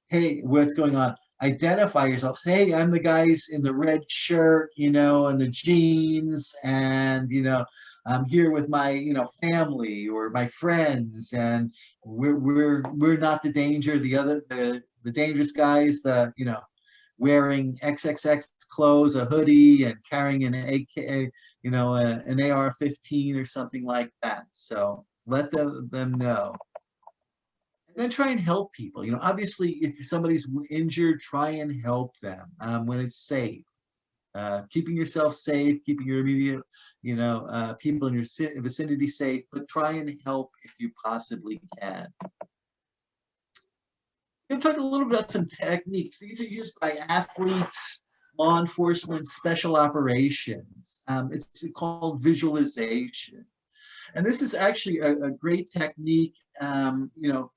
hey, what's going on? Identify yourself. Hey, I'm the guys in the red shirt, you know, and the jeans, and you know, I'm here with my, you know, family or my friends, and we're not the danger. The dangerous guys, you know, wearing XXX clothes, a hoodie, and carrying an AK, you know, an AR-15 or something like that. So let them know. Then try and help people. You know, obviously, if somebody's injured, try and help them when it's safe. Keeping yourself safe, keeping your immediate, you know, people in your vicinity safe, but try and help if you possibly can. I'm going to talk a little bit about some techniques. These are used by athletes, law enforcement, special operations. It's called visualization. And this is actually a great technique, you know,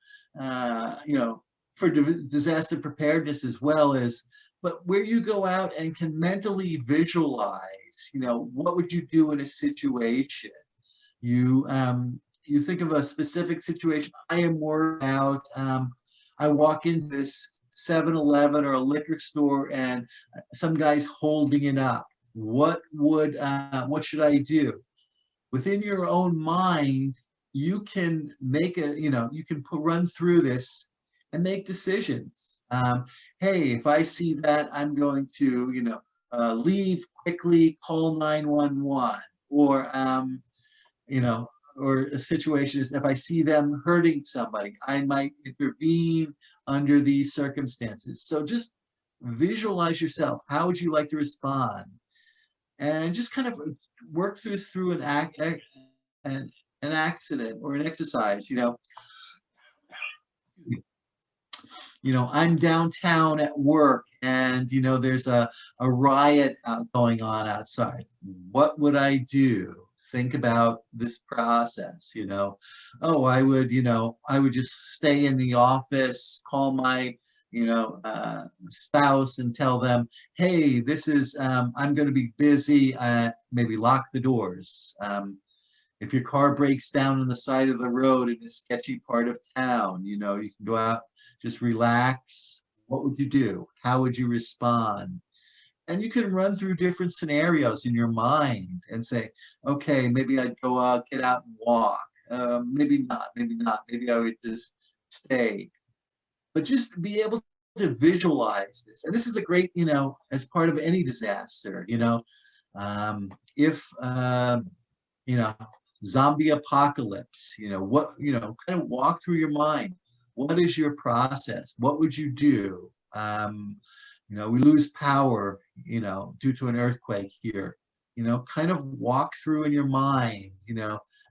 you know, for disaster preparedness as well as, but where you go out and can mentally visualize, you know, what would you do in a situation? You think of a specific situation. I am worried about, I walk into this 7-Eleven or a liquor store and some guy's holding it up. What should I do? Within your own mind, you can make you can run through this and make decisions. Hey, if I see that, I'm going to, leave quickly, call 911, or, or a situation is if I see them hurting somebody, I might intervene under these circumstances. So just visualize yourself. How would you like to respond? And just kind of work this through an accident or an exercise. I'm downtown at work and there's a riot going on outside. What would I do? Think about this process. Oh, I would just stay in the office, call my spouse and tell them, hey, this is I'm going to be busy, maybe lock the doors. If your car breaks down on the side of the road in a sketchy part of town, you can go out, just relax. What would you do? How would you respond? And you can run through different scenarios in your mind and say, okay, maybe I'd go out, get out and walk. Maybe not, maybe I would just stay. But just be able to visualize this. And this is a great, as part of any disaster, if, zombie apocalypse, kind of walk through your mind. What is your process? What would you do? We lose power, due to an earthquake here, kind of walk through in your mind,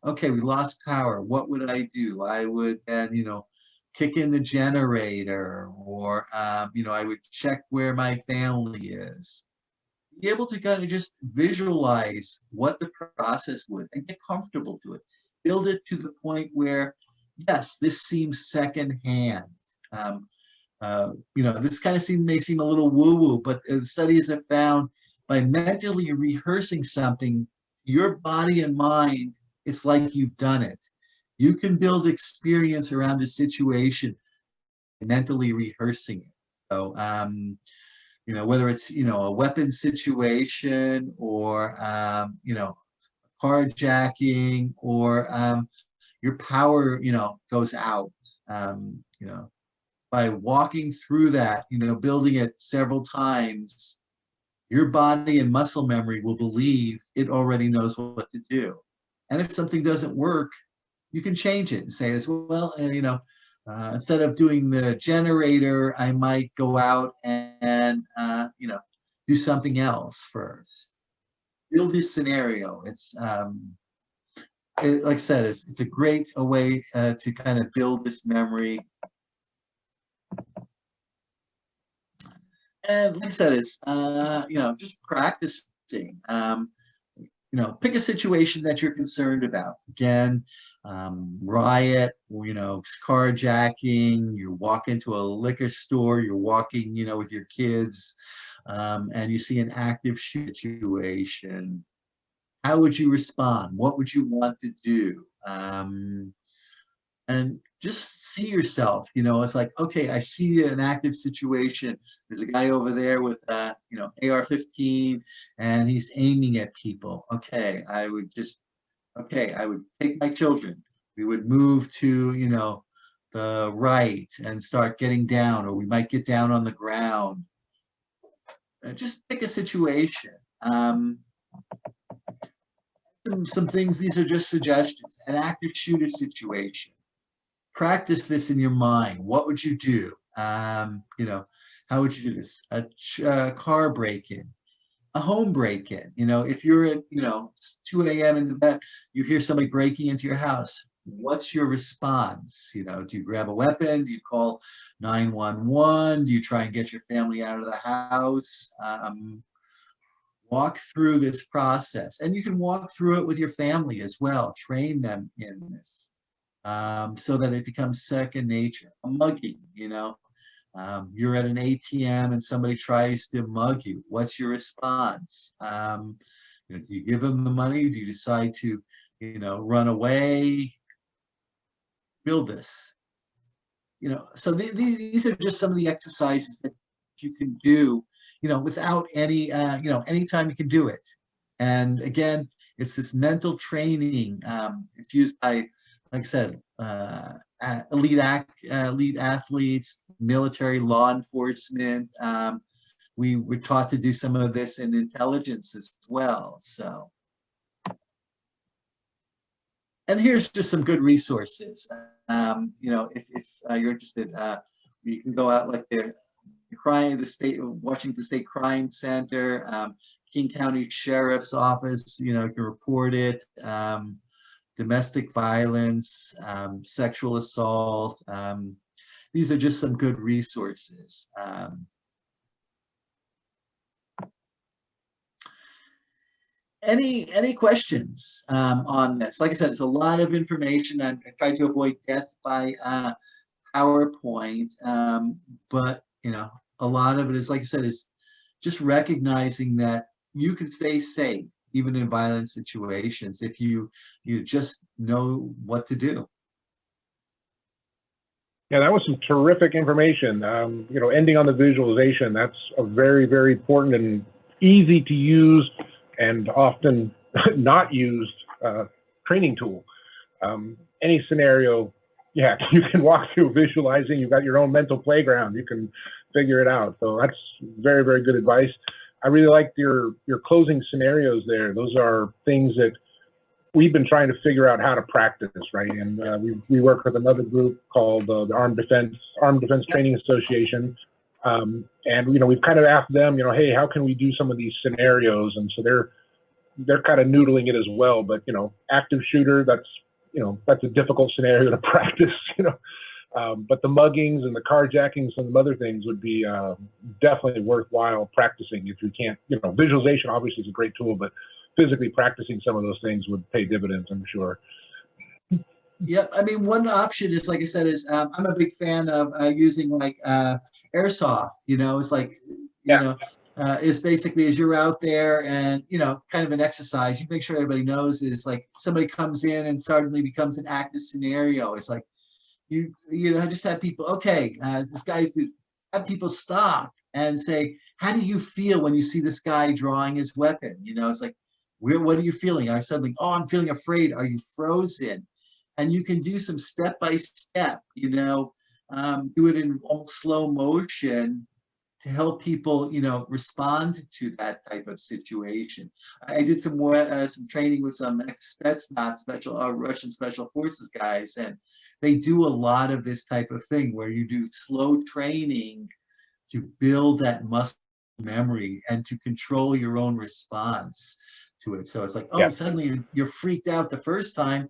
okay, we lost power. What would I do? I would then, kick in the generator, or, I would check where my family is. Be able to kind of just visualize what the process would and get comfortable to it. Build it to the point where, yes, this seems secondhand. This kind of may seem a little woo-woo, but studies have found by mentally rehearsing something, your body and mind, it's like you've done it. You can build experience around a situation, mentally rehearsing it. So, whether it's, a weapon situation or, carjacking, or your power, goes out, by walking through that, building it several times, your body and muscle memory will believe it already knows what to do. And if something doesn't work, you can change it and say, well, instead of doing the generator, I might go out and do something else first. Build this scenario. It's like I said, it's a great way to kind of build this memory. And like I said, it's just practicing. Pick a situation that you're concerned about. Again, riot, carjacking, you walk into a liquor store, you're walking, with your kids, and you see an active situation. How would you respond? What would you want to do? And just see yourself, it's like, okay, I see an active situation. There's a guy over there with, AR-15, and he's aiming at people. Okay, I would take my children. We would move to, the right and start getting down, or we might get down on the ground. Just pick a situation. Some things, these are just suggestions. An active shooter situation. Practice this in your mind. What would you do? How would you do this? A car break-in, a home break-in. If you're at, it's 2 a.m. in the bed, you hear somebody breaking into your house. What's your response? Do you grab a weapon? Do you call 911? Do you try and get your family out of the house? Walk through this process, and you can walk through it with your family as well. Train them in this. so that it becomes second nature. A mugging, you're at an ATM and somebody tries to mug you. What's your response? Do you give them the money? Do you decide to, run away? Build this. So these are just some of the exercises that you can do, without any, anytime you can do it. And again, it's this mental training. It's used by, like I said, elite athletes, military, law enforcement. We were taught to do some of this in intelligence as well. So, and here's just some good resources. If you're interested, you can go out like the Washington State Crime Center, King County Sheriff's Office. You can report it. Domestic violence, sexual assault. These are just some good resources. Any questions on this? Like I said, it's a lot of information. I tried to avoid death by PowerPoint, but a lot of it is, like I said, is just recognizing that you can stay safe even in violent situations if you just know what to do. Yeah, that was some terrific information. Ending on the visualization, that's a very, very important and easy to use and often not used training tool. Any scenario, yeah, you can walk through visualizing. You've got your own mental playground. You can figure it out. So that's very, very good advice. I really liked your closing scenarios there. Those are things that we've been trying to figure out how to practice, right? And we work with another group called the Armed Defense Training Association. And we've kind of asked them, hey, how can we do some of these scenarios? And so they're kind of noodling it as well. But active shooter, that's a difficult scenario to practice. But the muggings and the carjackings and some other things would be definitely worthwhile practicing if you can't. Visualization obviously is a great tool, but physically practicing some of those things would pay dividends, I'm sure. Yep. I mean, one option is, like I said, is I'm a big fan of using like airsoft. It's like, is basically as you're out there and, kind of an exercise, you make sure everybody knows is like somebody comes in and suddenly becomes an active scenario. It's like, just have people, okay, this guy's, have people stop and say, how do you feel when you see this guy drawing his weapon? It's like, what are you feeling? Are you suddenly, oh, I'm feeling afraid. Are you frozen? And you can do some step by step, do it in almost slow motion to help people, respond to that type of situation. I did some training with some ex-Spetsnaz, Russian Special Forces guys, and they do a lot of this type of thing where you do slow training to build that muscle memory and to control your own response to it. So it's like, oh, suddenly you're freaked out the first time,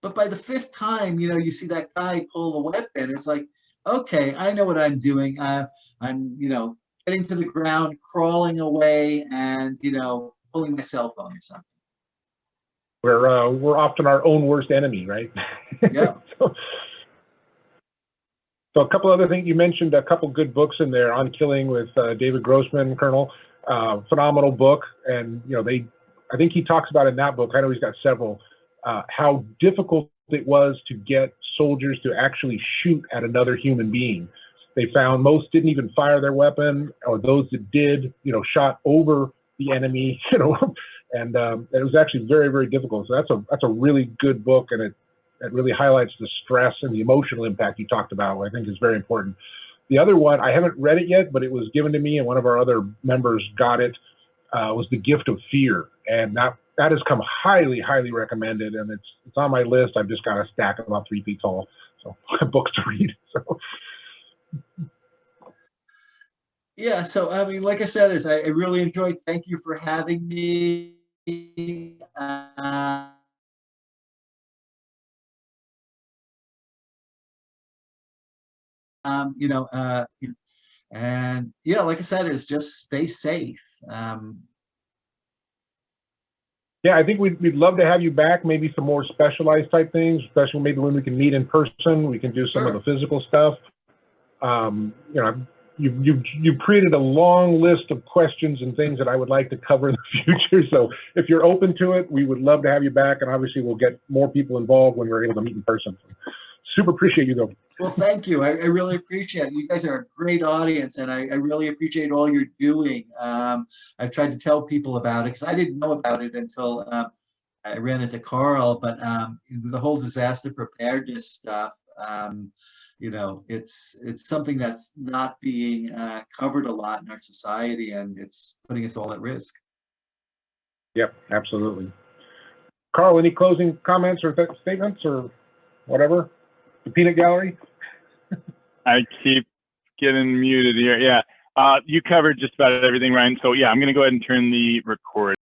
but by the fifth time, you see that guy pull the weapon. It's like, okay, I know what I'm doing. I'm, getting to the ground, crawling away, and pulling my cell phone or something. We're often our own worst enemy, right? Yeah. So a couple other things. You mentioned a couple good books in there. On Killing with David Grossman, Colonel, phenomenal book. And I think he talks about in that book, I know he's got several, how difficult it was to get soldiers to actually shoot at another human being. They found most didn't even fire their weapon, or those that did, shot over the enemy, and it was actually very, very difficult. So that's a really good book, and it really highlights the stress and the emotional impact you talked about, which I think is very important. The other one, I haven't read it yet, but it was given to me, and one of our other members got it, was The Gift of Fear. And that has come highly, highly recommended, and it's on my list. I've just got a stack about 3 feet tall, so books to read. So. Yeah, so I mean, like I said, I really enjoyed. Thank you for having me. And yeah, like I said, is just stay safe. Yeah, I think we'd love to have you back, maybe some more specialized type things, especially maybe when we can meet in person, we can do some of the physical stuff. You know, you've created a long list of questions and things that I would like to cover in the future. So if you're open to it, we would love to have you back, and obviously we'll get more people involved when we're able to meet in person. Super appreciate you though. Well, thank you. I really appreciate it. You guys are a great audience, and I really appreciate all you're doing. I've tried to tell people about it because I didn't know about it until I ran into Carl, but the whole disaster preparedness stuff, you know, it's something that's not being covered a lot in our society, and it's putting us all at risk. Yep, absolutely. Carl, any closing comments or statements or whatever? The peanut gallery? I keep getting muted here. Yeah, you covered just about everything, Ryan. So yeah, I'm going to go ahead and turn the record.